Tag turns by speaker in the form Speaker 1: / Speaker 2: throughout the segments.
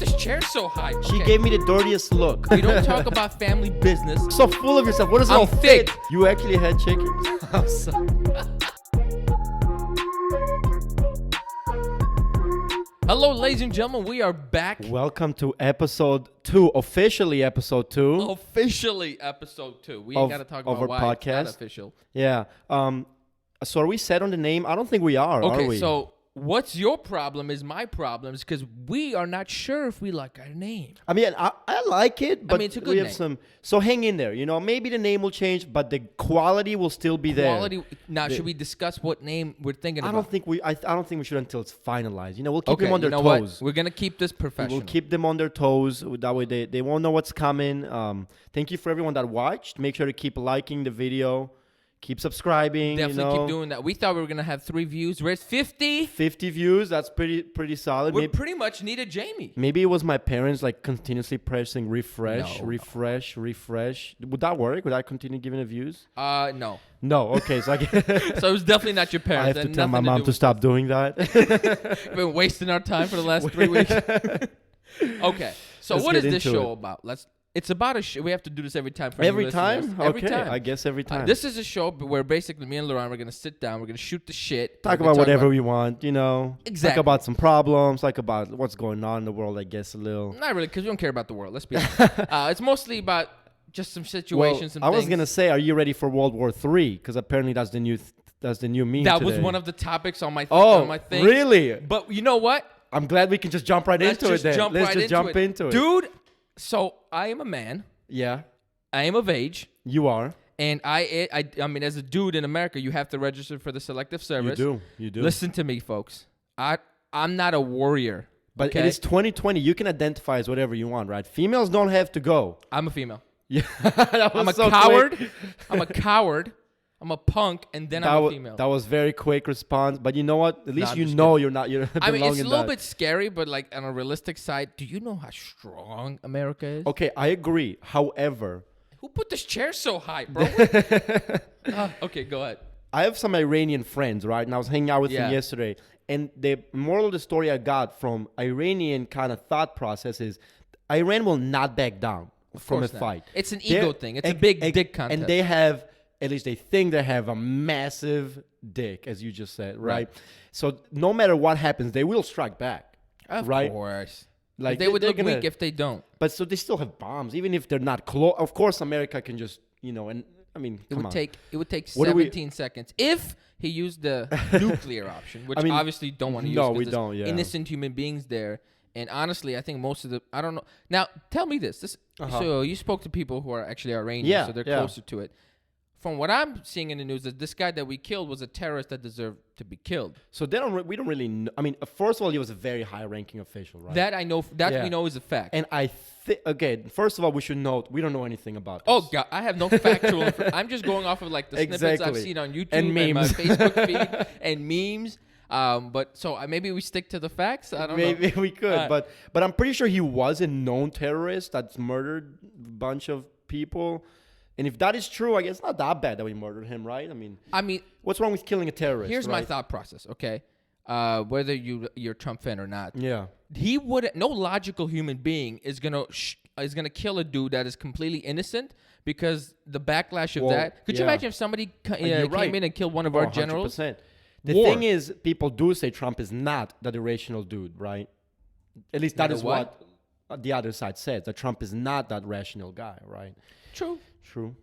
Speaker 1: this chair so high?
Speaker 2: She
Speaker 1: Okay.
Speaker 2: gave me the dirtiest look.
Speaker 1: We don't talk about family business.
Speaker 2: So full of yourself. What does it
Speaker 1: I'm
Speaker 2: all
Speaker 1: thick.
Speaker 2: fit? You actually had chicken. I'm sorry.
Speaker 1: Hello, ladies and gentlemen. We are back.
Speaker 2: Welcome to episode 2, officially episode 2.
Speaker 1: Officially episode 2. We ain't got to talk about
Speaker 2: our
Speaker 1: why
Speaker 2: podcast.
Speaker 1: it's not official.
Speaker 2: Yeah. So are we set on the name? I don't think we are we?
Speaker 1: Okay, so what's your problem is my problem because we are not sure if we like our name.
Speaker 2: I mean, I like it, but
Speaker 1: it's a good
Speaker 2: we have
Speaker 1: name.
Speaker 2: some. So hang in there. You know, maybe the name will change, but the quality will still be there.
Speaker 1: Quality. Now, should we discuss what name we're thinking
Speaker 2: I
Speaker 1: about?
Speaker 2: don't think we. I don't think we should until it's finalized. You know, we'll keep
Speaker 1: Okay,
Speaker 2: them on their
Speaker 1: you know
Speaker 2: toes.
Speaker 1: what? We're gonna keep this professional.
Speaker 2: We'll keep them on their toes. That way, they won't know what's coming. Thank you for everyone that watched. Make sure to keep liking the video. Keep subscribing.
Speaker 1: Definitely keep doing that. We thought we were gonna have 3 views. We're at 50.
Speaker 2: 50 views. That's pretty solid.
Speaker 1: We pretty much need a Jamie.
Speaker 2: Maybe it was my parents like continuously pressing refresh.
Speaker 1: No.
Speaker 2: Refresh. Would that work? Would I continue giving the views?
Speaker 1: No.
Speaker 2: No. Okay. So
Speaker 1: So it was definitely not your
Speaker 2: I
Speaker 1: parents.
Speaker 2: have to
Speaker 1: Had
Speaker 2: tell my
Speaker 1: nothing
Speaker 2: mom
Speaker 1: do
Speaker 2: to stop doing that.
Speaker 1: We've been wasting our time for the last 3 weeks. Okay. So
Speaker 2: Let's
Speaker 1: what
Speaker 2: get
Speaker 1: is this
Speaker 2: into
Speaker 1: show
Speaker 2: it.
Speaker 1: about? It's about a show. We have to do this every time for
Speaker 2: Every
Speaker 1: new
Speaker 2: time?
Speaker 1: listeners.
Speaker 2: Okay.
Speaker 1: Every time.
Speaker 2: I guess every time.
Speaker 1: This is a show where basically me and Laurent, we're going to sit down. We're going to shoot the shit.
Speaker 2: Talk
Speaker 1: We're gonna
Speaker 2: about whatever we want, you know.
Speaker 1: Exactly.
Speaker 2: Talk about some problems. Talk about what's going on in the world, I guess, a little.
Speaker 1: Not really, because we don't care about the world. Let's be honest. It's mostly about just some situations,
Speaker 2: Well,
Speaker 1: some
Speaker 2: I was
Speaker 1: things.
Speaker 2: going to say, are you ready for World War III? Because apparently that's the new meme
Speaker 1: That
Speaker 2: today.
Speaker 1: was one of the topics on my
Speaker 2: Oh,
Speaker 1: on my thing.
Speaker 2: really?
Speaker 1: But you know what?
Speaker 2: I'm glad we can just jump right
Speaker 1: Let's
Speaker 2: into
Speaker 1: just
Speaker 2: it then.
Speaker 1: jump
Speaker 2: Let's
Speaker 1: right
Speaker 2: just
Speaker 1: into
Speaker 2: jump
Speaker 1: it.
Speaker 2: into it.
Speaker 1: Dude, so I am a man.
Speaker 2: Yeah,
Speaker 1: I am of age.
Speaker 2: you are.
Speaker 1: And I mean, as a dude in America, you have to register for the Selective Service.
Speaker 2: You do.
Speaker 1: Listen to me, folks. I'm not a warrior.
Speaker 2: But
Speaker 1: okay?
Speaker 2: it is 2020. You can identify as whatever you want, right? Females don't have to go.
Speaker 1: I'm a female.
Speaker 2: Yeah, that was
Speaker 1: I'm a
Speaker 2: so
Speaker 1: coward.
Speaker 2: quick.
Speaker 1: I'm a coward. I'm a punk, and then I'm a female.
Speaker 2: That was very quick response. But you know what? At least
Speaker 1: I'm
Speaker 2: you
Speaker 1: just
Speaker 2: know
Speaker 1: kidding.
Speaker 2: you're not. You don't
Speaker 1: I mean,
Speaker 2: belong
Speaker 1: it's a
Speaker 2: in
Speaker 1: little
Speaker 2: that.
Speaker 1: bit scary, but like on a realistic side, do you know how strong America is?
Speaker 2: Okay, I agree. However,
Speaker 1: Who put this chair so high, bro? Okay, go ahead.
Speaker 2: I have some Iranian friends, right? And I was hanging out with them
Speaker 1: Yeah.
Speaker 2: yesterday. And the moral of the story I got from Iranian kind of thought process is Iran will not back down from a
Speaker 1: course not.
Speaker 2: fight.
Speaker 1: It's an ego thing. It's a big dick contest.
Speaker 2: And they have, at least they think they have a massive dick, as you just said, right? So no matter what happens, they will strike back.
Speaker 1: Of
Speaker 2: right?
Speaker 1: course.
Speaker 2: Like
Speaker 1: They would
Speaker 2: they're
Speaker 1: look
Speaker 2: gonna-
Speaker 1: weak if they don't.
Speaker 2: But so they still have bombs, even if they're not close. Of course, America can just, and I mean,
Speaker 1: It
Speaker 2: come
Speaker 1: would
Speaker 2: on.
Speaker 1: take
Speaker 2: What do we-
Speaker 1: 17 seconds if he used the nuclear option, which
Speaker 2: I mean,
Speaker 1: obviously don't want to use.
Speaker 2: no,
Speaker 1: 'cause
Speaker 2: we
Speaker 1: there's
Speaker 2: don't, yeah.
Speaker 1: Innocent human beings there, and honestly, I think most of the I don't know. Now, tell me this. So you spoke to people who are actually Iranian,
Speaker 2: Yeah,
Speaker 1: so they're
Speaker 2: yeah.
Speaker 1: closer to it. From what I'm seeing in the news, that this guy that we killed was a terrorist that deserved to be killed.
Speaker 2: So we don't really know. I mean, first of all, he was a very high-ranking official, right?
Speaker 1: That I know. That
Speaker 2: Yeah.
Speaker 1: we know is a fact.
Speaker 2: And I think, again, first of all, we should note, we don't know anything about
Speaker 1: Oh
Speaker 2: this.
Speaker 1: God, I have no factual. I'm just going off of like the snippets I've
Speaker 2: Exactly.
Speaker 1: seen on YouTube
Speaker 2: And
Speaker 1: and my
Speaker 2: memes.
Speaker 1: Facebook feed and memes. But so maybe we stick to the facts. I don't know.
Speaker 2: Maybe we could,
Speaker 1: Uh,
Speaker 2: but I'm pretty sure he was a known terrorist that's murdered a bunch of people. And if that is true, I guess it's not that bad that we murdered him, right? I mean, what's wrong with killing a terrorist?
Speaker 1: Here's my
Speaker 2: right?
Speaker 1: thought process. Okay, whether you're a Trump fan or not,
Speaker 2: Yeah.
Speaker 1: he would. No logical human being is gonna kill a dude that is completely innocent because the backlash of
Speaker 2: Well,
Speaker 1: that. Could you
Speaker 2: yeah.
Speaker 1: imagine if somebody
Speaker 2: You're
Speaker 1: came
Speaker 2: right.
Speaker 1: in and killed one of
Speaker 2: Oh,
Speaker 1: our generals?
Speaker 2: 100%. The
Speaker 1: War.
Speaker 2: thing is, people do say Trump is not that irrational dude, right? At least that
Speaker 1: Not a
Speaker 2: is what the other side says, that Trump is not that rational guy, right?
Speaker 1: True.
Speaker 2: True.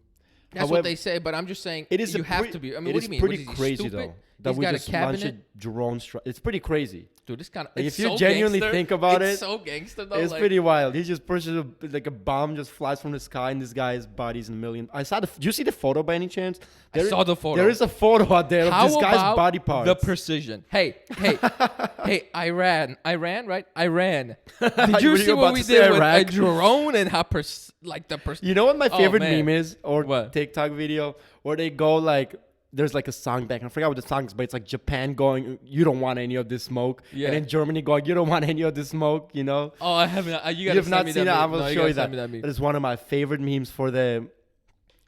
Speaker 1: That's
Speaker 2: However,
Speaker 1: what they say, but I'm just saying
Speaker 2: It is
Speaker 1: you
Speaker 2: a
Speaker 1: have
Speaker 2: pre-
Speaker 1: to be. I
Speaker 2: it
Speaker 1: mean, what
Speaker 2: is
Speaker 1: do you mean?
Speaker 2: pretty
Speaker 1: What is he,
Speaker 2: crazy
Speaker 1: stupid?
Speaker 2: though that
Speaker 1: He's
Speaker 2: we
Speaker 1: got
Speaker 2: just
Speaker 1: a
Speaker 2: launched
Speaker 1: cabinet.
Speaker 2: a drone strike. It's pretty crazy.
Speaker 1: Dude, this kind of.
Speaker 2: Like,
Speaker 1: It's
Speaker 2: if you
Speaker 1: so
Speaker 2: genuinely
Speaker 1: gangster.
Speaker 2: think about
Speaker 1: it's
Speaker 2: it,
Speaker 1: so gangster though.
Speaker 2: It's
Speaker 1: like,
Speaker 2: pretty wild. He just pushes a bomb, just flies from the sky, and this guy's body's in a million. I saw the. Do you see the photo by any chance?
Speaker 1: I saw the photo.
Speaker 2: There is a photo out there
Speaker 1: How
Speaker 2: of this guy's
Speaker 1: about
Speaker 2: body parts.
Speaker 1: the precision? Hey, Iran, right? Iran. Did
Speaker 2: What
Speaker 1: you
Speaker 2: are
Speaker 1: see
Speaker 2: you
Speaker 1: what
Speaker 2: about
Speaker 1: we
Speaker 2: to say,
Speaker 1: did with a
Speaker 2: Iraq?
Speaker 1: drone and how
Speaker 2: You know what my favorite
Speaker 1: man.
Speaker 2: meme is, or
Speaker 1: What?
Speaker 2: TikTok video, where they go like, there's like a song back. I forgot what the song is, but it's like Japan going, "You don't want any of this smoke,"
Speaker 1: Yeah.
Speaker 2: and then Germany going, "You don't want any of this smoke." You know.
Speaker 1: Oh, I haven't. You
Speaker 2: You
Speaker 1: gotta
Speaker 2: have not
Speaker 1: me
Speaker 2: seen
Speaker 1: that
Speaker 2: that. I
Speaker 1: meme.
Speaker 2: will
Speaker 1: No,
Speaker 2: show you
Speaker 1: gotta send
Speaker 2: that.
Speaker 1: me
Speaker 2: That is one of my favorite memes for the.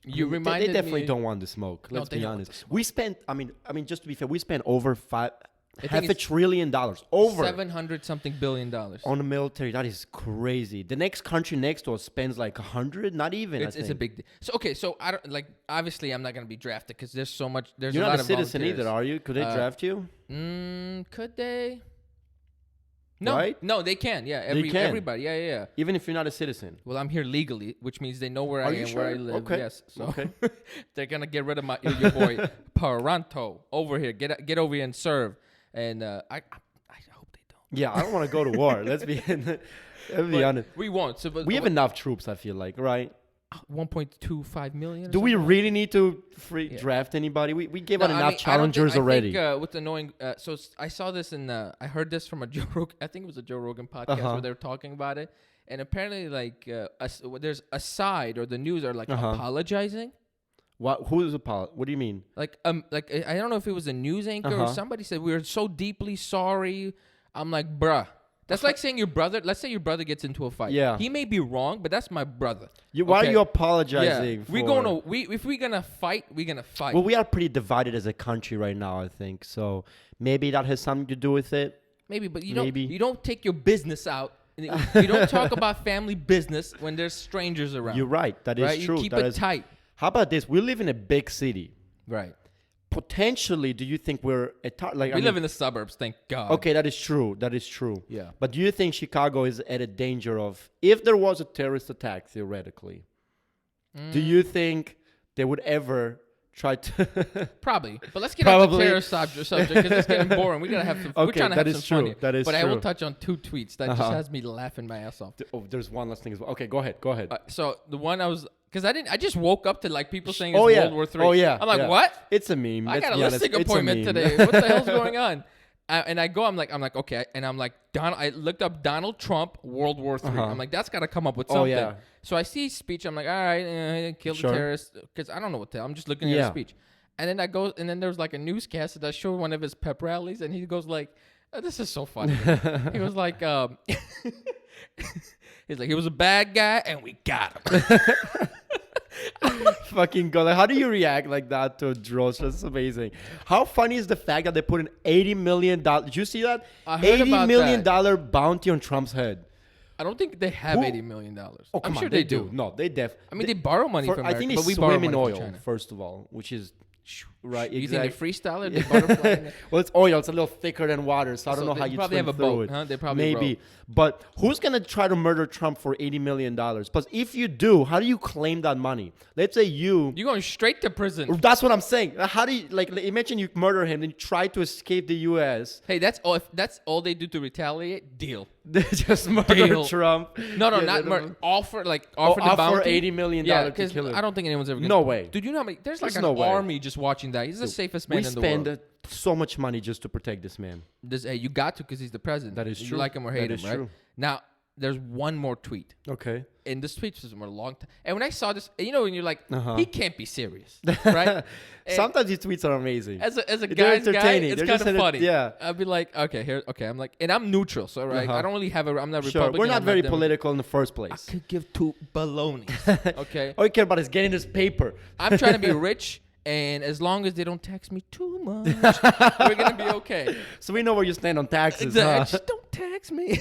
Speaker 1: You
Speaker 2: They
Speaker 1: reminded
Speaker 2: definitely
Speaker 1: me.
Speaker 2: don't want the smoke.
Speaker 1: No,
Speaker 2: Let's
Speaker 1: they
Speaker 2: be
Speaker 1: don't want
Speaker 2: honest.
Speaker 1: the
Speaker 2: We spent. I mean, just to be fair, we spent over $500 billion. Over.
Speaker 1: 700 something $billion.
Speaker 2: On the military. That is crazy. The next country next to us spends like 100, not even.
Speaker 1: It's a big deal. So I don't like. Obviously, I'm not gonna be drafted because there's so much. There's
Speaker 2: You're
Speaker 1: a lot
Speaker 2: not a
Speaker 1: of
Speaker 2: citizen
Speaker 1: volunteers.
Speaker 2: either, are you? Could they draft you?
Speaker 1: Could they? No,
Speaker 2: right?
Speaker 1: No, they can. Yeah,
Speaker 2: They can.
Speaker 1: Everybody. Yeah.
Speaker 2: Even if you're not a citizen.
Speaker 1: Well, I'm here legally, which means they know where I am,
Speaker 2: sure?
Speaker 1: where I live.
Speaker 2: Okay.
Speaker 1: Yes. So
Speaker 2: Okay.
Speaker 1: they're gonna get rid of your boy Paranto over here. Get over here and serve. And I hope they don't.
Speaker 2: Yeah, I don't want to go to war. Let's be honest.
Speaker 1: We won't. So,
Speaker 2: We have enough troops, I feel like, right?
Speaker 1: 1.25 million.
Speaker 2: Do we really need to draft anybody? We gave out enough challengers already.
Speaker 1: I think what's annoying. I saw this I heard this from a Joe Rogan. I think it was a Joe Rogan podcast where they were talking about it. And apparently, there's a side or the news are apologizing.
Speaker 2: What? Who is apologizing? What do you mean?
Speaker 1: I don't know if it was a news anchor or somebody said we are so deeply sorry. I'm like, bruh. That's like saying your brother. Let's say your brother gets into a fight.
Speaker 2: Yeah.
Speaker 1: He may be wrong, but that's my brother.
Speaker 2: Why are you apologizing?
Speaker 1: Yeah. If we're gonna fight, we're gonna fight.
Speaker 2: Well, we are pretty divided as a country right now, I think. So maybe that has something to do with it.
Speaker 1: Maybe, but you don't take your business out. You don't talk about family business when there's strangers around.
Speaker 2: You're right. That is true.
Speaker 1: You keep it tight.
Speaker 2: How about this? We live in a big city.
Speaker 1: Right.
Speaker 2: Potentially, do you think we're
Speaker 1: we live in the suburbs, thank God.
Speaker 2: Okay, that is true.
Speaker 1: Yeah.
Speaker 2: But do you think Chicago is at a danger of, if there was a terrorist attack, theoretically, do you think they would ever try to...
Speaker 1: Probably. But let's get off the terrorist subject because it's getting boring. We gotta have some. We're trying to have some fun here.
Speaker 2: That is
Speaker 1: but
Speaker 2: true.
Speaker 1: I will touch on two tweets that just has me laughing my ass off.
Speaker 2: There's one last thing as well. Okay, go ahead.
Speaker 1: So the one because I just woke up to people saying it's World War III.
Speaker 2: Oh yeah.
Speaker 1: I'm like, what?
Speaker 2: It's a meme.
Speaker 1: I got a listing appointment today. What the hell's going on? And I go, I'm like, okay. And I'm like, I looked up Donald Trump, World War III. I'm like, that's got to come up with something.
Speaker 2: Oh, yeah.
Speaker 1: So I see his speech. I'm like, all right, kill the terrorists. Because I don't know what the hell. I'm just looking at his speech. And then and then there was a newscast that showed one of his pep rallies. And he goes like, oh, this is so funny. He was like, he's like, he was a bad guy and we got him.
Speaker 2: Fucking god! How do you react like that to a draw? That's amazing. How funny is the fact that they put an $80 million? Did you see that?
Speaker 1: I heard
Speaker 2: $80 million bounty on Trump's head.
Speaker 1: I don't think they have $80 million.
Speaker 2: Oh,
Speaker 1: I'm
Speaker 2: come
Speaker 1: sure
Speaker 2: on,
Speaker 1: they do.
Speaker 2: No, they
Speaker 1: they borrow money from America.
Speaker 2: I think they
Speaker 1: but we
Speaker 2: swim
Speaker 1: borrow
Speaker 2: in
Speaker 1: money
Speaker 2: oil,
Speaker 1: from China.
Speaker 2: first of all, which is right.
Speaker 1: You
Speaker 2: exactly.
Speaker 1: think they freestyle it? They butterfly in it?
Speaker 2: Well, it's oil. It's a little thicker than water, so I don't know how you
Speaker 1: probably
Speaker 2: swim
Speaker 1: have a
Speaker 2: through
Speaker 1: boat,
Speaker 2: it.
Speaker 1: huh? They probably
Speaker 2: maybe.
Speaker 1: row.
Speaker 2: But who's gonna try to murder Trump for $80 million? Plus, if you do, how do you claim that money? Let's say you're
Speaker 1: going straight to prison.
Speaker 2: That's what I'm saying. How do you imagine you murder him, then you try to escape the U.S.
Speaker 1: Hey, that's all. If that's all they do to retaliate, deal.
Speaker 2: Just murder Trump.
Speaker 1: No, not murder. Offer the bounty.
Speaker 2: $80 million
Speaker 1: Yeah,
Speaker 2: to kill him.
Speaker 1: I don't think anyone's ever.
Speaker 2: No way.
Speaker 1: Dude, you know how many? There's an
Speaker 2: no way.
Speaker 1: army just watching that. He's the safest man in the world.
Speaker 2: We spend so much money just to protect this man.
Speaker 1: Hey, you got to because he's the president.
Speaker 2: That is true.
Speaker 1: You like him or hate
Speaker 2: that
Speaker 1: him,
Speaker 2: is
Speaker 1: right?
Speaker 2: True.
Speaker 1: Now, there's one more tweet.
Speaker 2: Okay.
Speaker 1: And this tweet was from a long time. And when I saw this, when you're like, he can't be serious, right? And
Speaker 2: sometimes these tweets are amazing.
Speaker 1: As a guy's guy, it's kind of funny.
Speaker 2: Yeah.
Speaker 1: I'd be like, okay. I'm like, and I'm neutral, so right. I don't really have I'm not Republican.
Speaker 2: We're not very political in the first place.
Speaker 1: I could give two balonies. Okay.
Speaker 2: All you care about is getting this paper.
Speaker 1: I'm trying to be rich. And as long as they don't tax me too much, we're going to be okay.
Speaker 2: So we know where you stand on taxes.
Speaker 1: Exactly. Just don't tax me.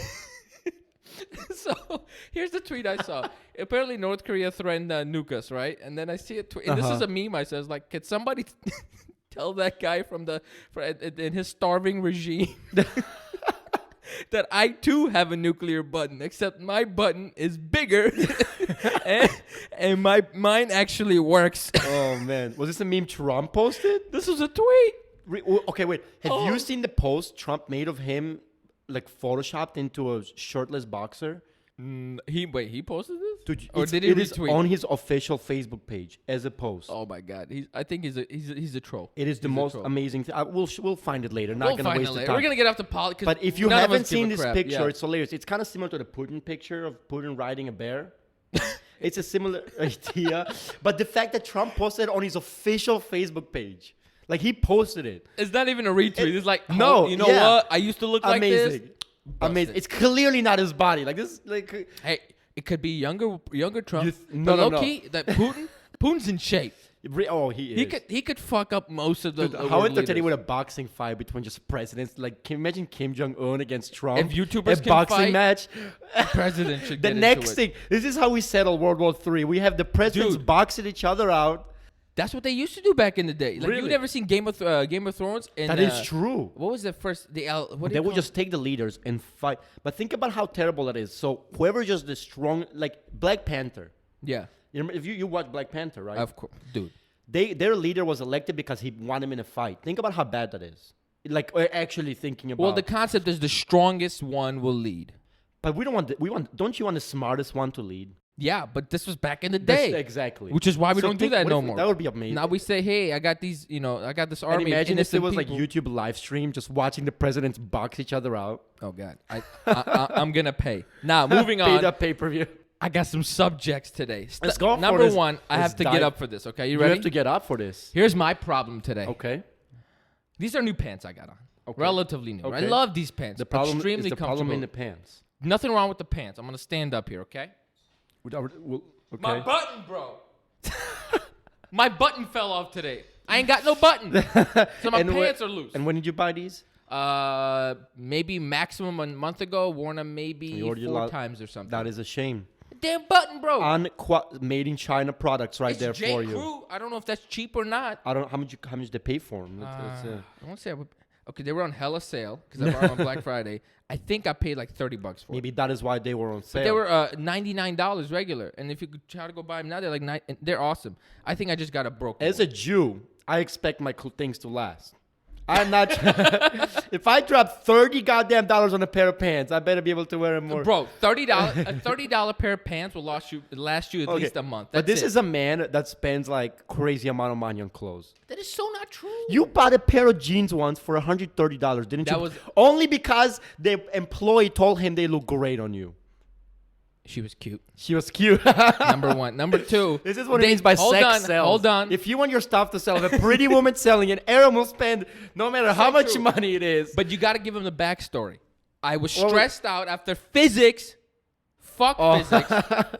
Speaker 1: So here's the tweet I saw. Apparently North Korea threatened nuke us, right? And then I see a tweet. And this is a meme I says, like, can somebody tell that guy in his starving regime that I too have a nuclear button, except my button is bigger and mine actually works.
Speaker 2: Oh man, was this a meme Trump posted?
Speaker 1: This was a tweet.
Speaker 2: Okay, wait. Have you seen the post Trump made of him, photoshopped into a shirtless boxer?
Speaker 1: He posted this?
Speaker 2: Dude,
Speaker 1: or did he retweet?
Speaker 2: It is on his official Facebook page as a post.
Speaker 1: Oh my God, I think he's a troll.
Speaker 2: It is the most amazing thing. We'll find it later. Not gonna waste the time.
Speaker 1: We're gonna get off the politics.
Speaker 2: But if you haven't seen this picture, it's hilarious. It's kind of similar to the Putin picture of Putin riding a bear. It's a similar idea, but the fact that Trump posted it on his official Facebook page, he posted it.
Speaker 1: It's not even a retweet. It's like,
Speaker 2: no,
Speaker 1: you know what? I used to look like this.
Speaker 2: Amazing. It's clearly not his body.
Speaker 1: Hey, it could be younger Trump.
Speaker 2: No.
Speaker 1: That Putin's in shape.
Speaker 2: He
Speaker 1: could fuck up most of the.
Speaker 2: Dude, how entertaining would a boxing fight between just presidents? Like, can you imagine Kim Jong-un against Trump?
Speaker 1: If YouTubers
Speaker 2: a
Speaker 1: can
Speaker 2: boxing
Speaker 1: fight,
Speaker 2: match,
Speaker 1: the president should
Speaker 2: the
Speaker 1: get
Speaker 2: next
Speaker 1: into it.
Speaker 2: thing. This is how we settle World War III. We have the presidents boxing each other out.
Speaker 1: That's what they used to do back in the day. Like,
Speaker 2: Really?
Speaker 1: you never seen Game of Thrones? And,
Speaker 2: That is true.
Speaker 1: What was the first?
Speaker 2: They would just take the leaders and fight. But think about how terrible that is. So whoever just the strong, like Black Panther.
Speaker 1: Yeah.
Speaker 2: You remember, if you watch Black Panther, right?
Speaker 1: Of course, dude.
Speaker 2: Their leader was elected because he won him in a fight. Think about how bad that is. Like, actually thinking about.
Speaker 1: Well, the concept is the strongest one will lead.
Speaker 2: But we don't want. Don't you want the smartest one to lead?
Speaker 1: Yeah, but this was back in the day.
Speaker 2: Exactly.
Speaker 1: Which is why we don't do that no more.
Speaker 2: That would be amazing.
Speaker 1: Now we say, hey, I got these, I got this army.
Speaker 2: And imagine
Speaker 1: of
Speaker 2: if it was
Speaker 1: people.
Speaker 2: like YouTube live stream, just watching the presidents box each other out.
Speaker 1: Oh God, I'm gonna pay. Now moving on.
Speaker 2: Paid up pay-per-view.
Speaker 1: I got some subjects today.
Speaker 2: Let's go for
Speaker 1: Number
Speaker 2: this.
Speaker 1: one, I have to get up for this. Okay, you ready?
Speaker 2: You have to get up for this.
Speaker 1: Here's my problem today.
Speaker 2: Okay.
Speaker 1: These are new pants I got on.
Speaker 2: Okay.
Speaker 1: Relatively new. I
Speaker 2: Okay.
Speaker 1: love these pants.
Speaker 2: The problem
Speaker 1: Extremely
Speaker 2: is the
Speaker 1: comfortable.
Speaker 2: problem in the pants.
Speaker 1: Nothing wrong with the pants. I'm gonna stand up here. Okay.
Speaker 2: Okay.
Speaker 1: My button, bro. My button fell off today. I ain't got no button, so my pants are loose.
Speaker 2: And when did you buy these?
Speaker 1: Maybe maximum a month ago. Worn them maybe 4 times or something.
Speaker 2: That is a shame.
Speaker 1: Damn button, bro.
Speaker 2: Made in China products right
Speaker 1: it's
Speaker 2: there
Speaker 1: J.
Speaker 2: for you.
Speaker 1: Crew. I don't know if that's cheap or not.
Speaker 2: I don't know how much they pay for them.
Speaker 1: I won't say. Okay, they were on hella sale because I bought them on Black Friday. I think I paid like $30 for them.
Speaker 2: Maybe that is why they were on sale.
Speaker 1: But they were $99 regular, and if you could try to go buy them now, they're like they're awesome. I think I just got a broke.
Speaker 2: As a Jew, I expect my things to last. I'm not. If I drop $30 goddamn on a pair of pants, I better be able to wear them more.
Speaker 1: Bro, $30 pair of pants will last you at least a month.
Speaker 2: But this is a man that spends like crazy amount of money on clothes.
Speaker 1: That is so not true.
Speaker 2: You bought a pair of jeans once for $130, didn't you?
Speaker 1: That was
Speaker 2: only because the employee told him they look great on you.
Speaker 1: She was cute.
Speaker 2: She was cute.
Speaker 1: Number one. Number two.
Speaker 2: This is what it means by sex sells.
Speaker 1: Hold on.
Speaker 2: If you want your stuff to sell, if a pretty woman selling it, Aaron will spend no matter how much money it is.
Speaker 1: But you got to give him the backstory. I was stressed out after physics. Fuck physics.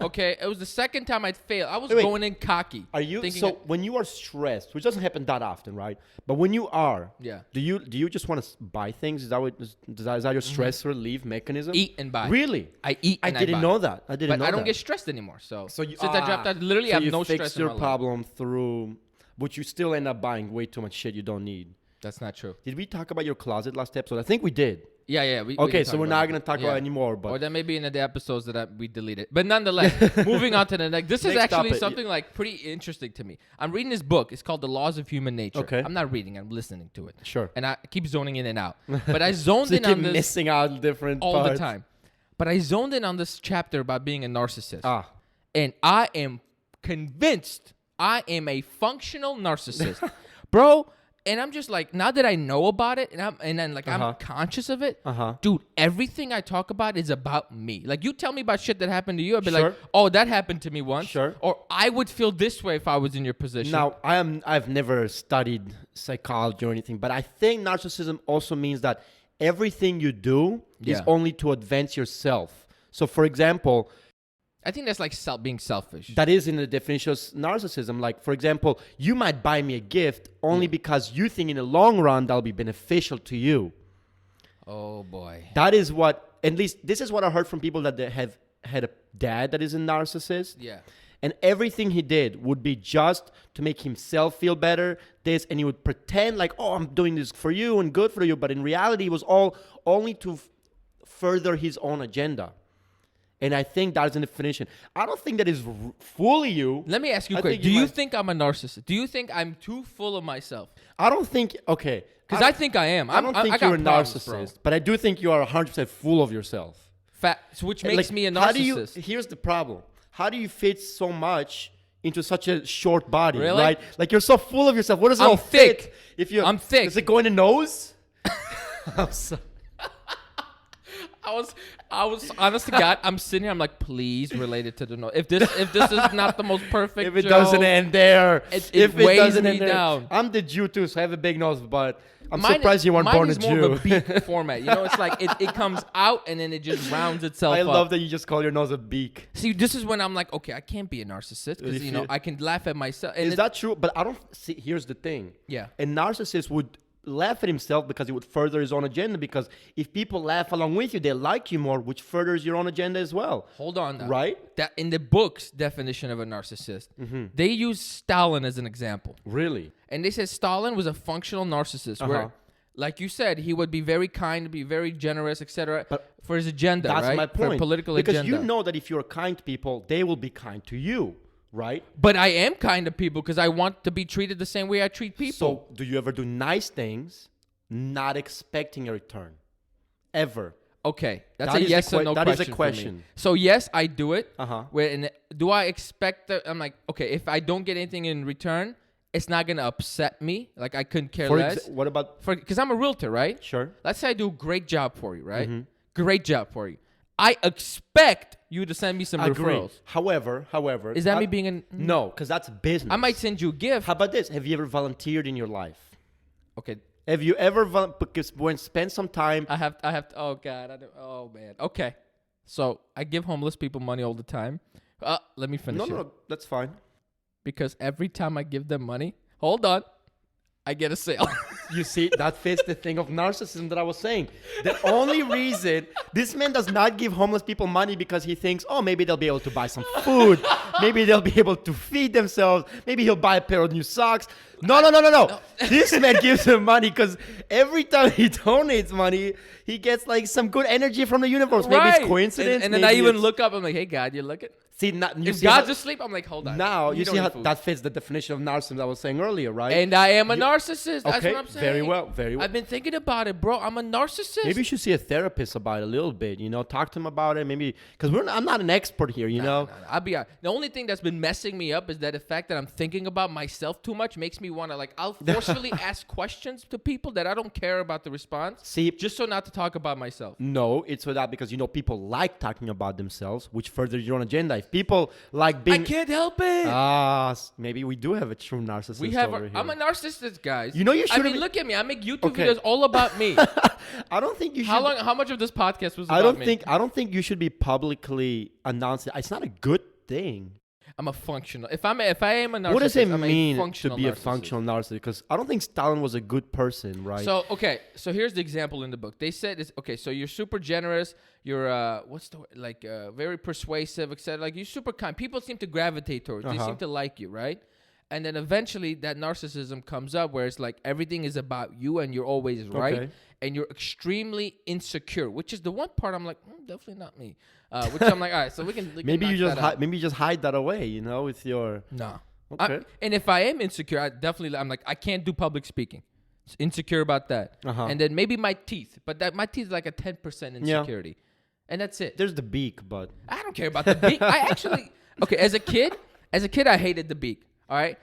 Speaker 1: Okay, it was the second time I'd failed. I was going in cocky.
Speaker 2: Are you when you are stressed, which doesn't happen that often, right? But when you are, do you just want to buy things? Is that your stress relief mechanism?
Speaker 1: Eat and buy.
Speaker 2: Really?
Speaker 1: I eat. And
Speaker 2: I didn't know that.
Speaker 1: But I don't get stressed anymore. So since I dropped out, literally I have no stress.
Speaker 2: You fix your problem through, but you still end up buying way too much shit you don't need.
Speaker 1: That's not true.
Speaker 2: Did we talk about your closet last episode? I think we did.
Speaker 1: Yeah.
Speaker 2: Okay, so we're not going to talk about it anymore. But
Speaker 1: or that may be in the episodes that we deleted. But nonetheless, moving on to the next. This is actually something like pretty interesting to me. I'm reading this book. It's called The Laws of Human Nature.
Speaker 2: Okay.
Speaker 1: I'm not reading. I'm listening to it.
Speaker 2: Sure.
Speaker 1: And I keep zoning in and out. But I zoned
Speaker 2: so
Speaker 1: in on
Speaker 2: this. Missing out different
Speaker 1: all
Speaker 2: parts.
Speaker 1: the time. But I zoned in on this chapter about being a narcissist. And I am convinced I am a functional narcissist. Bro. And I'm just like, now that I know about it, and I'm conscious of it, dude, everything I talk about is about me. Like, you tell me about shit that happened to you, I'd be like, oh, that happened to me once.
Speaker 2: Sure.
Speaker 1: Or I would feel this way if I was in your position.
Speaker 2: Now, I've never studied psychology or anything, but I think narcissism also means that everything you do is only to advance yourself. So, for example,
Speaker 1: I think that's like being selfish.
Speaker 2: That is in the definition of narcissism. Like, for example, you might buy me a gift only because you think in the long run that'll be beneficial to you.
Speaker 1: Oh, boy.
Speaker 2: That is what, at least this is what I heard from people that they have had a dad that is a narcissist.
Speaker 1: Yeah.
Speaker 2: And everything he did would be just to make himself feel better. And he would pretend like, oh, I'm doing this for you and good for you. But in reality, it was all only to further his own agenda. And I think that's the definition. I don't think that is fully you.
Speaker 1: Let me ask you a question. Do you think I'm a narcissist? Do you think I'm too full of myself?
Speaker 2: I don't think, okay.
Speaker 1: Because I think I am.
Speaker 2: I don't think you're a narcissist, but I do think you are 100% full of yourself.
Speaker 1: Which makes me a narcissist.
Speaker 2: Here's the problem. How do you fit so much into such a short body,
Speaker 1: really?
Speaker 2: Right? Like, you're so full of yourself. What does it all
Speaker 1: thick.
Speaker 2: Fit?
Speaker 1: I'm thick.
Speaker 2: Does it go in the nose?
Speaker 1: I was honest to God, I'm sitting here, I'm like, please relate it to the nose. If this is not the most perfect
Speaker 2: if it
Speaker 1: joke,
Speaker 2: doesn't end there.
Speaker 1: If it
Speaker 2: weighs
Speaker 1: doesn't end down.
Speaker 2: I'm the Jew too, so I have a big nose, but I'm surprised you weren't born a Jew.
Speaker 1: Mine is more of a beak format. You know, it's like it comes out and then it just rounds itself up.
Speaker 2: I love that you just call your nose a beak.
Speaker 1: See, this is when I'm like, okay, I can't be a narcissist because, you know, I can laugh at myself. And
Speaker 2: is that true? But I don't see. Here's the thing.
Speaker 1: Yeah.
Speaker 2: A narcissist would laugh at himself because it would further his own agenda, because if people laugh along with you, they like you more, which furthers your own agenda as well.
Speaker 1: Hold on.
Speaker 2: Right?
Speaker 1: That in the book's definition of a narcissist, they use Stalin as an example.
Speaker 2: Really?
Speaker 1: And they said Stalin was a functional narcissist where, like you said, he would be very kind, be very generous, etc. for his agenda,
Speaker 2: that's
Speaker 1: right?
Speaker 2: my point.
Speaker 1: For political
Speaker 2: because
Speaker 1: agenda.
Speaker 2: you know that if you're kind to people, they will be kind to you, right?
Speaker 1: But I am kind to people because I want to be treated the same way I treat people.
Speaker 2: So do you ever do nice things not expecting a return? Ever?
Speaker 1: Okay, that's a yes or no question.
Speaker 2: That is a question.
Speaker 1: For me. So yes, I do it.
Speaker 2: Where
Speaker 1: do I expect that? I'm like, okay, if I don't get anything in return, it's not gonna upset me. Like I couldn't care less.
Speaker 2: What about?
Speaker 1: Because I'm a realtor, right?
Speaker 2: Sure.
Speaker 1: Let's say I do a great job for you, right? Great job for you. I expect you to send me some referrals.
Speaker 2: However,
Speaker 1: is that me being a
Speaker 2: no? Because that's business.
Speaker 1: I might send you a gift.
Speaker 2: How about this? Have you ever volunteered in your life?
Speaker 1: Okay.
Speaker 2: Have you ever because when spend some time?
Speaker 1: I have to. Oh God. Oh man. Okay. So I give homeless people money all the time. Let me finish.
Speaker 2: No, that's fine.
Speaker 1: Because every time I give them money, hold on, I get a sale.
Speaker 2: You see, that fits the thing of narcissism that I was saying. The only reason this man does not give homeless people money because he thinks, oh, maybe they'll be able to buy some food. Maybe they'll be able to feed themselves. Maybe he'll buy a pair of new socks. No. This man gives them money because every time he donates money, he gets like some good energy from the universe. Maybe it's coincidence.
Speaker 1: And then I even look up. I'm like, hey, God, you look at.
Speaker 2: See,
Speaker 1: if God's asleep, I'm like, hold on.
Speaker 2: Now, you see how that fits the definition of narcissism I was saying earlier, right?
Speaker 1: And I am a narcissist. That's
Speaker 2: okay,
Speaker 1: what I'm saying.
Speaker 2: Very well.
Speaker 1: I've been thinking about it, bro. I'm a narcissist.
Speaker 2: Maybe you should see a therapist about it a little bit, you know, talk to him about it. Maybe, because I'm not an expert here, you know.
Speaker 1: I'll be honest. The only thing that's been messing me up is that the fact that I'm thinking about myself too much makes me want to, like, I'll forcefully ask questions to people that I don't care about the response.
Speaker 2: See,
Speaker 1: just so not to talk about myself.
Speaker 2: No, it's for that because, you know, people like talking about themselves, which furthers your own agenda. If people like being...
Speaker 1: I can't help it.
Speaker 2: Maybe we do have a true narcissist over here.
Speaker 1: I'm a narcissist, guys.
Speaker 2: You know, you should.
Speaker 1: I mean, look at me. I make YouTube videos all about me.
Speaker 2: I don't think you should.
Speaker 1: How much of this podcast was about me?
Speaker 2: I don't think you should be publicly announcing. It's not a good thing.
Speaker 1: I'm a functional. If I am a narcissist,
Speaker 2: what does it mean
Speaker 1: to
Speaker 2: be a functional narcissist? Because I don't think Stalin was a good person, right?
Speaker 1: So here's the example in the book. They said, so you're super generous. You're very persuasive, etc. Like you're super kind. People seem to gravitate towards. They seem to like you, right? And then eventually that narcissism comes up where it's like everything is about you and you're always right. And you're extremely insecure, which is the one part I'm like, definitely not me. Which I'm like, all right, so we can
Speaker 2: maybe you just hide that away, you know, with your
Speaker 1: no.
Speaker 2: Okay.
Speaker 1: And if I am insecure, I'm like, I can't do public speaking. It's insecure about that. And then maybe my teeth, but my teeth is like a 10% insecurity, and that's it.
Speaker 2: There's the beak, but
Speaker 1: I don't care about the beak. I actually as a kid, I hated the beak. All right.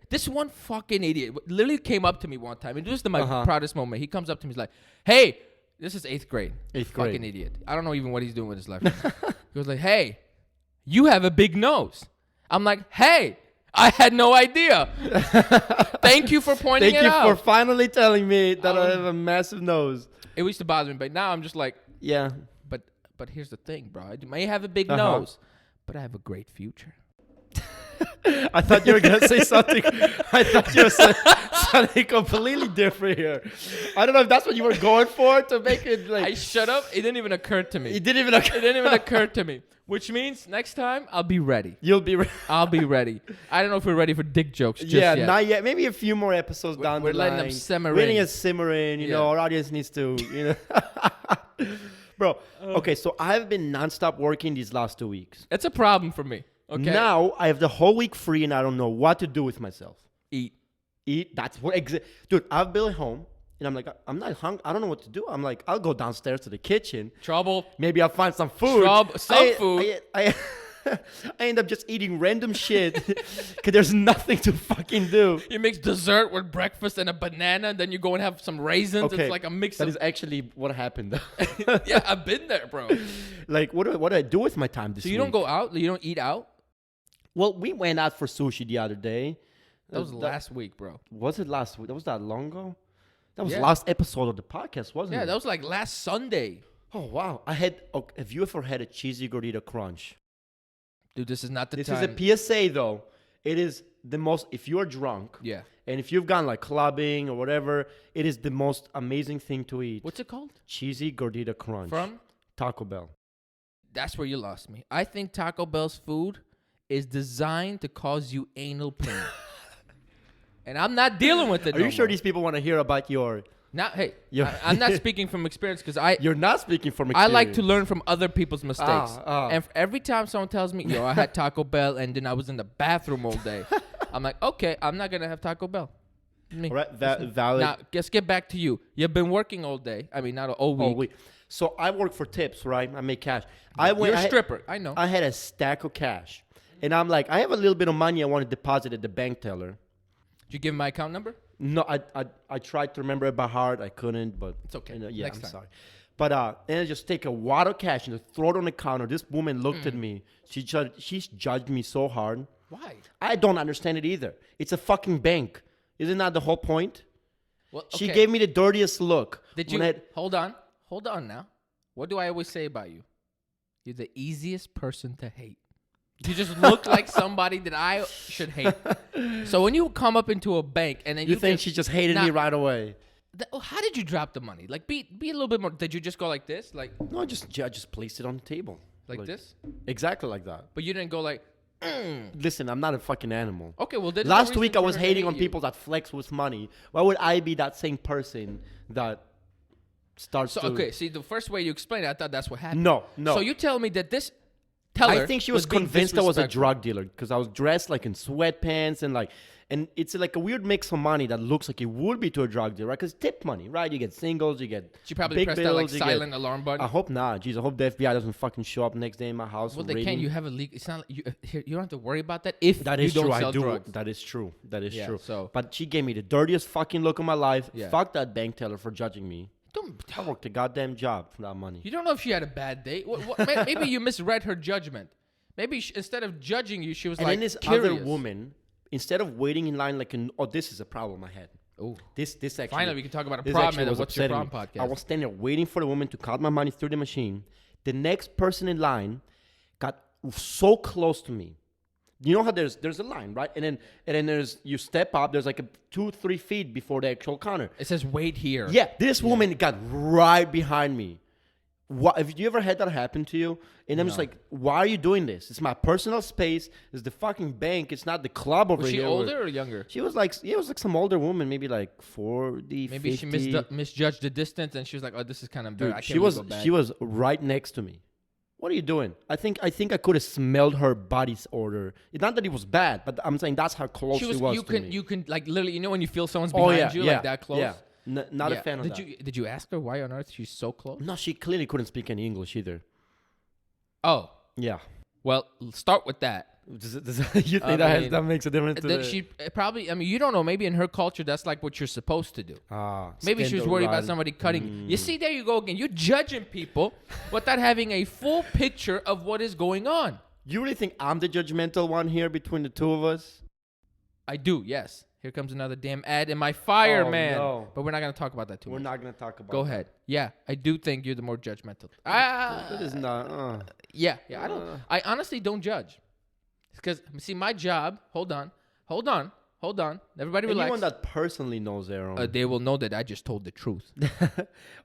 Speaker 1: This one fucking idiot literally came up to me one time, and this is my proudest moment. He comes up to me, he's like, hey, this is 8th grade. Fucking idiot. I don't know even what he's doing with his life. He was like, hey, you have a big nose. I'm like, hey, I had no idea. Thank you for pointing it out.
Speaker 2: Thank you for finally telling me that I have a massive nose.
Speaker 1: It used to bother me, but now I'm just like,
Speaker 2: yeah.
Speaker 1: But here's the thing, bro. I may have a big nose, but I have a great future.
Speaker 2: I thought you were going to say something. I thought you were saying something completely different here. I don't know if that's what you were going for to make it like...
Speaker 1: I shut up. It didn't even occur to me.
Speaker 2: It didn't even
Speaker 1: occur to me. Which means next time I'll be ready.
Speaker 2: You'll be ready.
Speaker 1: I'll be ready. I don't know if we're ready for dick jokes just yet.
Speaker 2: Not yet. Maybe a few more episodes down the line.
Speaker 1: We're letting them simmer in.
Speaker 2: We're letting it simmer in. You know, our audience needs to, you know... Bro, okay, so I've been nonstop working these last 2 weeks.
Speaker 1: It's a problem for me. Okay.
Speaker 2: Now I have the whole week free and I don't know what to do with myself.
Speaker 1: Eat.
Speaker 2: That's what dude, I've been home and I'm like, I'm not hungry. I don't know what to do. I'm like, I'll go downstairs to the kitchen.
Speaker 1: Trouble.
Speaker 2: Maybe I'll find some food.
Speaker 1: Food.
Speaker 2: I end up just eating random shit because there's nothing to fucking do.
Speaker 1: You mix dessert with breakfast and a banana, and then you go and have some raisins.
Speaker 2: Okay.
Speaker 1: It's like a mix
Speaker 2: That is actually what happened.
Speaker 1: Yeah, I've been there, bro.
Speaker 2: Like, what do I do with my time this week?
Speaker 1: So you don't go out? You don't eat out?
Speaker 2: Well, we went out for sushi the other day.
Speaker 1: That was last week, bro.
Speaker 2: Was it last week? Was that long ago? That was last episode of the podcast, wasn't it?
Speaker 1: Yeah, that was like last Sunday.
Speaker 2: Oh, wow. Have you ever had a cheesy gordita crunch?
Speaker 1: Dude, this is not the
Speaker 2: This
Speaker 1: time.
Speaker 2: is a PSA, though. It is the most, if you're drunk,
Speaker 1: Yeah.
Speaker 2: and if you've gone like clubbing or whatever, it is the most amazing thing to eat.
Speaker 1: What's it called?
Speaker 2: Cheesy gordita crunch.
Speaker 1: From?
Speaker 2: Taco Bell.
Speaker 1: That's where you lost me. I think Taco Bell's food is designed to cause you anal pain. And I'm not dealing with it
Speaker 2: Are you sure these people want to hear about your...
Speaker 1: Now, hey, I'm not speaking from experience because
Speaker 2: You're not speaking from experience.
Speaker 1: I like to learn from other people's mistakes. And every time someone tells me, yo, I had Taco Bell and then I was in the bathroom all day, I'm like, okay, I'm not going to have Taco Bell. Me.
Speaker 2: All right, valid.
Speaker 1: Now, let's get back to you. You've been working all day. I mean, not all week.
Speaker 2: Oh, wait. So I work for tips, right? I make cash.
Speaker 1: You're a stripper. I know.
Speaker 2: I had a stack of cash. And I'm like, I have a little bit of money I want to deposit at the bank teller.
Speaker 1: Did you give him my account number?
Speaker 2: No, I tried to rememst it by heart. I couldn't, but...
Speaker 1: It's okay.
Speaker 2: Yeah,
Speaker 1: Next
Speaker 2: I'm
Speaker 1: time.
Speaker 2: sorry. But then I just take a wad of cash and just throw it on the counter. This woman looked at me. She's judged me so hard.
Speaker 1: Why?
Speaker 2: I don't understand it either. It's a fucking bank. Isn't that the whole point?
Speaker 1: Well,
Speaker 2: She gave me the dirtiest look.
Speaker 1: Did you... Hold on now. What do I always say about you? You're the easiest person to hate. You just look like somebody that I should hate. So when you come up into a bank and then
Speaker 2: you think she just hated me right away?
Speaker 1: How did you drop the money? Like, be a little bit more. Did you just go like this? Like,
Speaker 2: no, I just placed it on the table.
Speaker 1: Like this?
Speaker 2: Exactly like that.
Speaker 1: But you didn't go like.
Speaker 2: Listen, I'm not a fucking animal.
Speaker 1: Okay, well,
Speaker 2: last week I was hating on people that flex with money. Why would I be that same person that starts to...
Speaker 1: Okay, see, the first way you explained it, I thought that's what happened.
Speaker 2: No.
Speaker 1: So you tell me that this teller
Speaker 2: I think she was convinced I was a drug dealer because I was dressed like in sweatpants and it's like a weird mix of money that looks like it would be to a drug dealer, right? Because tip money, right? You get singles, you get
Speaker 1: She probably
Speaker 2: big
Speaker 1: pressed
Speaker 2: bills,
Speaker 1: that like silent alarm button.
Speaker 2: I hope not. Jeez, I hope the FBI doesn't fucking show up next day in my house.
Speaker 1: Well, they can't. You have a leak. It's not. You don't have to worry about that if
Speaker 2: that
Speaker 1: you
Speaker 2: is
Speaker 1: don't
Speaker 2: true.
Speaker 1: sell
Speaker 2: I do.
Speaker 1: drugs.
Speaker 2: That is true. That is true.
Speaker 1: So,
Speaker 2: but she gave me the dirtiest fucking look of my life.
Speaker 1: Yeah.
Speaker 2: Fuck that bank teller for judging me. I worked a goddamn job for that money.
Speaker 1: You don't know if she had a bad day. Maybe you misread her judgment. Maybe instead of judging you, she was
Speaker 2: and
Speaker 1: like,
Speaker 2: then this
Speaker 1: curious.
Speaker 2: other woman, instead of waiting in line like this is a problem I had.
Speaker 1: Oh,
Speaker 2: this actually.
Speaker 1: Finally, we can talk about a problem at What's Your Problem podcast.
Speaker 2: I was standing there waiting for the woman to count my money through the machine. The next person in line got so close to me. You know how there's a line, right? And then there's you step up. There's like 2-3 feet before the actual counter.
Speaker 1: It says wait here.
Speaker 2: Yeah, this woman got right behind me. What, have you ever had that happen to you? And I'm just like, why are you doing this? It's my personal space. It's the fucking bank. It's not the club over here.
Speaker 1: Was she older or younger?
Speaker 2: She was like, it was like some older woman, maybe like 40,
Speaker 1: maybe
Speaker 2: 50.
Speaker 1: She misjudged the distance, and she was like, oh, this is kind of
Speaker 2: Dude, she was right next to me. What are you doing? I think I could have smelled her body's odor. It's not that it was bad, but I'm saying that's how close she was to me.
Speaker 1: You can like literally, you know, when you feel someone's behind you like that close.
Speaker 2: Yeah. Not a fan of that.
Speaker 1: Did you ask her why on earth she's so close?
Speaker 2: No, she clearly couldn't speak any English either.
Speaker 1: Oh.
Speaker 2: Yeah.
Speaker 1: Well, start with that.
Speaker 2: You think that makes a difference?
Speaker 1: She probably. I mean, you don't know. Maybe in her culture, that's like what you're supposed to do. Maybe she was worried about somebody cutting. You see, there you go again. You're judging people without having a full picture of what is going on.
Speaker 2: You really think I'm the judgmental one here between the two of us?
Speaker 1: I do. Yes. Here comes another damn ad in my fire, man.
Speaker 2: No.
Speaker 1: But we're not going to talk about that too much.
Speaker 2: We're not going to talk about
Speaker 1: Go ahead. Yeah, I do think you're the more judgmental.
Speaker 2: That is not.
Speaker 1: Yeah. I don't. I honestly don't judge. Because, see, my job. Hold on. Everybody relax.
Speaker 2: Anyone that personally knows Aaron.
Speaker 1: They will know that I just told the truth.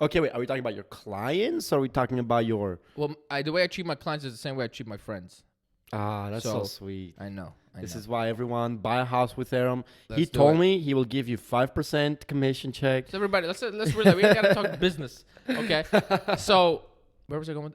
Speaker 2: Okay, wait. Are we talking about your clients or are we talking about your...
Speaker 1: Well, the way I treat my clients is the same way I treat my friends.
Speaker 2: That's so sweet.
Speaker 1: I know.
Speaker 2: This is why everyone buy a house with Aaron. He told me he will give you 5% commission check.
Speaker 1: So everybody, let's really, we got to talk business. Okay. So where was I going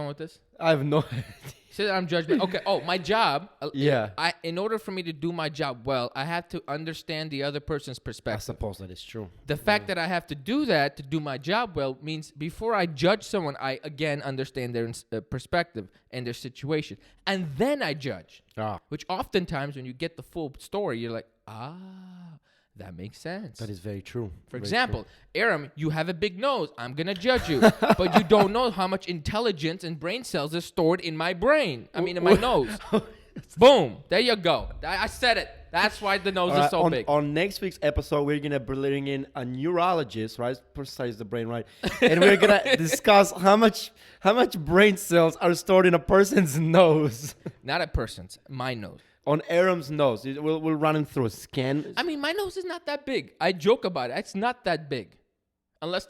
Speaker 1: with this?
Speaker 2: I have no idea.
Speaker 1: Say that I'm judging. Okay. Oh, my job.
Speaker 2: Yeah.
Speaker 1: In order for me to do my job well, I have to understand the other person's perspective.
Speaker 2: I suppose that is true.
Speaker 1: The fact that I have to do that to do my job well means before I judge someone, I again understand their perspective and their situation, and then I judge. Which oftentimes, when you get the full story, you're like, that makes sense.
Speaker 2: That is very true.
Speaker 1: For example, Aram, you have a big nose. I'm going to judge you. But you don't know how much intelligence and brain cells are stored in my brain. I mean, in my nose. Boom. There you go. I said it. That's why the nose is so big.
Speaker 2: On next week's episode, we're gonna bring in a neurologist, right? Precise the brain, right? And we're gonna discuss how much brain cells are stored in a person's nose.
Speaker 1: Not a person's, my nose.
Speaker 2: On Aram's nose, we'll run him through a scan.
Speaker 1: I mean, my nose is not that big. I joke about it. It's not that big. Unless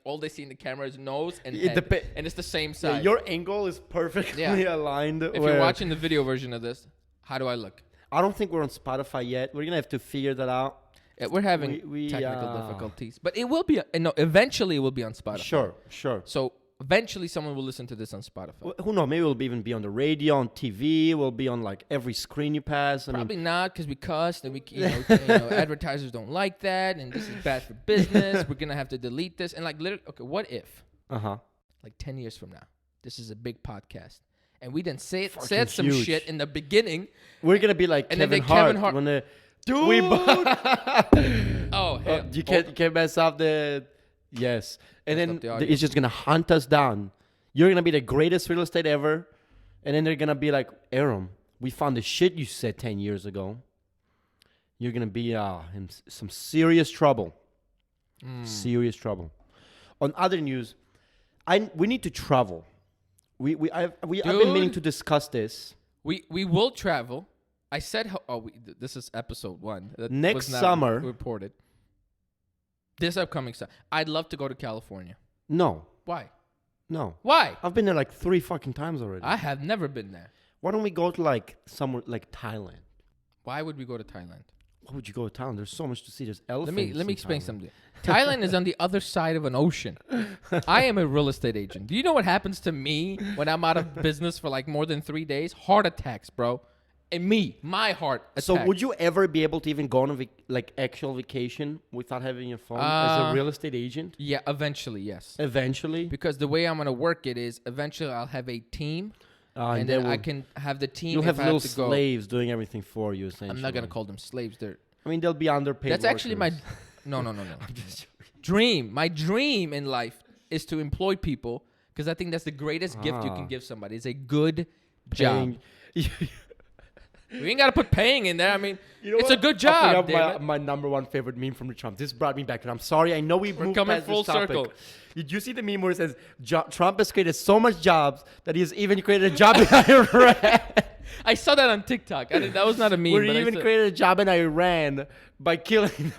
Speaker 1: all they see in the camera is nose and head, and it's the same size.
Speaker 2: Yeah, your angle is perfectly aligned.
Speaker 1: If you're watching the video version of this, how do I look?
Speaker 2: I don't think we're on Spotify yet. We're gonna have to figure that out.
Speaker 1: Yeah, we're having technical difficulties, but it will be. Eventually, it will be on Spotify.
Speaker 2: Sure.
Speaker 1: So eventually, someone will listen to this on Spotify.
Speaker 2: Well, who knows? Maybe we'll even be on the radio, on TV. We'll be on like every screen you pass.
Speaker 1: Probably not, because we cussed and advertisers don't like that, and this is bad for business. We're gonna have to delete this. And literally, okay, what if? 10 years from now, this is a big podcast, and we didn't said some
Speaker 2: huge
Speaker 1: shit in the beginning.
Speaker 2: We're gonna be like Kevin Hart when the dude. You can't mess up the. Yes. And then it's just going to hunt us down. You're going to be the greatest real estate ever. And then they're going to be like, Aram, we found the shit you said 10 years ago. You're going to be in some serious trouble. Serious trouble. On other news, we need to travel. I've been meaning to discuss this.
Speaker 1: We will travel. I said, this is episode 1. That
Speaker 2: next summer.
Speaker 1: Reported. This upcoming summer. I'd love to go to California.
Speaker 2: No.
Speaker 1: Why?
Speaker 2: No.
Speaker 1: Why?
Speaker 2: I've been there like 3 fucking times already.
Speaker 1: I have never been there.
Speaker 2: Why don't we go to somewhere like Thailand?
Speaker 1: Why would we go to Thailand?
Speaker 2: Why would you go to Thailand? There's so much to see. There's elephants.
Speaker 1: Let me explain something. Thailand is on the other side of an ocean. I am a real estate agent. Do you know what happens to me when I'm out of business for more than 3 days? Heart attacks, bro. And my heart attack.
Speaker 2: So would you ever be able to even go on actual vacation without having your phone as a real estate agent?
Speaker 1: Yeah, eventually, yes.
Speaker 2: Eventually?
Speaker 1: Because the way I'm going to work it is eventually I'll have a team. And then I can have the team.
Speaker 2: You'll have little slaves doing everything for you, essentially.
Speaker 1: I'm not going to call them slaves.
Speaker 2: They'll be underpaid.
Speaker 1: That's actually my... No. I'm just dream. My dream in life is to employ people, because I think that's the greatest gift you can give somebody. It's a good job. We ain't got to put paying in there. It's a good job.
Speaker 2: My number one favorite meme from Trump. This brought me back. And I'm sorry. I know we're moved
Speaker 1: coming
Speaker 2: past
Speaker 1: full
Speaker 2: this topic.
Speaker 1: circle.
Speaker 2: Did you see the meme where it says Trump has created so much jobs that he has even created a job in Iran?
Speaker 1: I saw that on TikTok. That was not a meme.
Speaker 2: Where he even created a job in Iran by killing.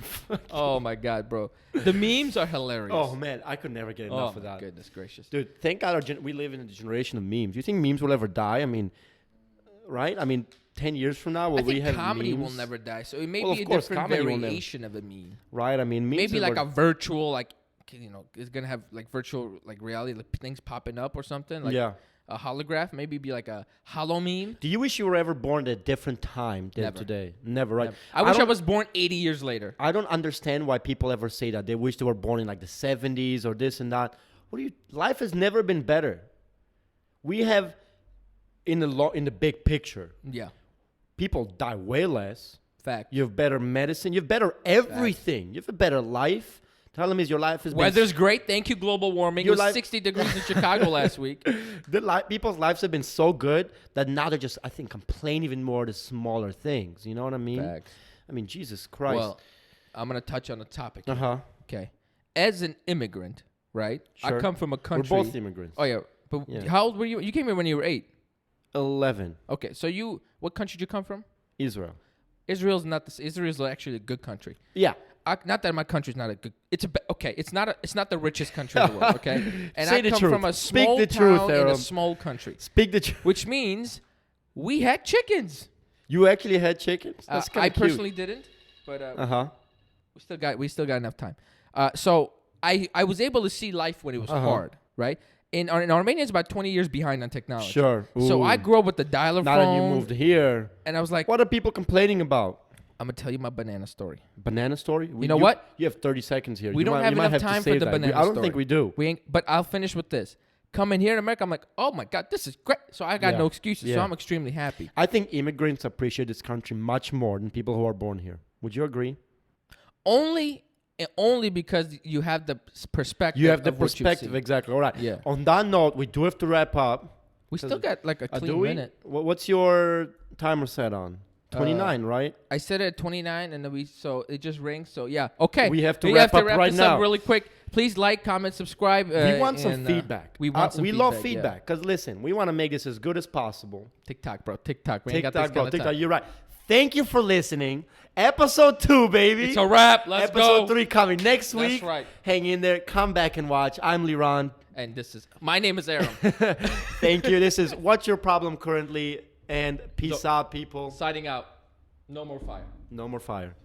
Speaker 1: Oh my God, bro! The memes are hilarious.
Speaker 2: Oh man, I could never get enough of that.
Speaker 1: Goodness gracious,
Speaker 2: dude! Thank God we live in a generation of memes. Do you think memes will ever die? Right? 10 years from now, will we have
Speaker 1: comedy
Speaker 2: memes?
Speaker 1: will never die. So it may be a different variation of a meme.
Speaker 2: Right? Memes
Speaker 1: maybe a virtual, it's gonna have virtual reality things popping up or something. A holograph, maybe be like a hollow meme.
Speaker 2: Do you wish you were ever born at a different time than today? Never, right?
Speaker 1: Never. I wish I was born 80 years later.
Speaker 2: I don't understand why people ever say that. They wish they were born in the 70s or this and that. Life has never been better. We have, in the big picture.
Speaker 1: Yeah.
Speaker 2: People die way less.
Speaker 1: Fact.
Speaker 2: You have better medicine. You have better everything. You have a better life. Tell me, your life has
Speaker 1: weather's great. Thank you, global warming. It was 60 degrees in Chicago last week.
Speaker 2: People's lives have been so good that now they're just, I think, complain even more to smaller things. You know what I mean?
Speaker 1: Facts.
Speaker 2: Jesus Christ.
Speaker 1: Well, I'm going to touch on a topic.
Speaker 2: Okay.
Speaker 1: As an immigrant, right?
Speaker 2: Sure.
Speaker 1: I come from a country.
Speaker 2: We're both immigrants.
Speaker 1: Oh, yeah. But how old were you? You came here when you were 8.
Speaker 2: 11.
Speaker 1: Okay. So what country did you come from?
Speaker 2: Israel.
Speaker 1: Israel's actually a good country.
Speaker 2: Yeah.
Speaker 1: Not that my country's not a good. It's not the richest country in the world. Okay, and
Speaker 2: Say
Speaker 1: I come from a small town in a small country.
Speaker 2: Speak the truth.
Speaker 1: Which means we had chickens.
Speaker 2: You actually had chickens? That's
Speaker 1: I personally didn't, but we still got enough time. So I was able to see life when it was hard, right? In Armenia, it's about 20 years behind on technology.
Speaker 2: Sure. Ooh.
Speaker 1: So I grew up with the dialer phone.
Speaker 2: Now that you moved here,
Speaker 1: and I was like,
Speaker 2: what are people complaining about?
Speaker 1: I'm going to tell you my banana story.
Speaker 2: Banana story?
Speaker 1: You know what?
Speaker 2: You have 30 seconds here.
Speaker 1: We don't have enough time for the banana story.
Speaker 2: I don't think we do.
Speaker 1: But I'll finish with this. Coming here in America, I'm like, oh my God, this is great. So I got no excuses. So I'm extremely happy.
Speaker 2: I think immigrants appreciate this country much more than people who are born here. Would you agree?
Speaker 1: Only because you have the perspective.
Speaker 2: You have the perspective, exactly. All right.
Speaker 1: Yeah.
Speaker 2: On that note, we do have to wrap up.
Speaker 1: We still got a clean minute.
Speaker 2: What's your timer set on? 29, right?
Speaker 1: I said it at 29, and then so it just rings. So yeah, okay.
Speaker 2: We have to wrap up right
Speaker 1: this
Speaker 2: now.
Speaker 1: Up really quick. Please like, comment, subscribe.
Speaker 2: We want some feedback.
Speaker 1: We want some
Speaker 2: we
Speaker 1: feedback.
Speaker 2: love feedback because listen, we want to make this as good as possible.
Speaker 1: TikTok, bro. TikTok. We ain't got
Speaker 2: TikTok,
Speaker 1: this
Speaker 2: bro.
Speaker 1: kind of
Speaker 2: TikTok.
Speaker 1: time.
Speaker 2: You're right. Thank you for listening. Episode 2, baby.
Speaker 1: It's a wrap. Let's go.
Speaker 2: Episode 3 coming next week.
Speaker 1: That's right.
Speaker 2: Hang in there. Come back and watch. I'm Liran.
Speaker 1: And my name is Aaron.
Speaker 2: Thank you. This is What's Your Problem Currently? And peace out, people.
Speaker 1: Signing out. No more fire.
Speaker 2: No more fire.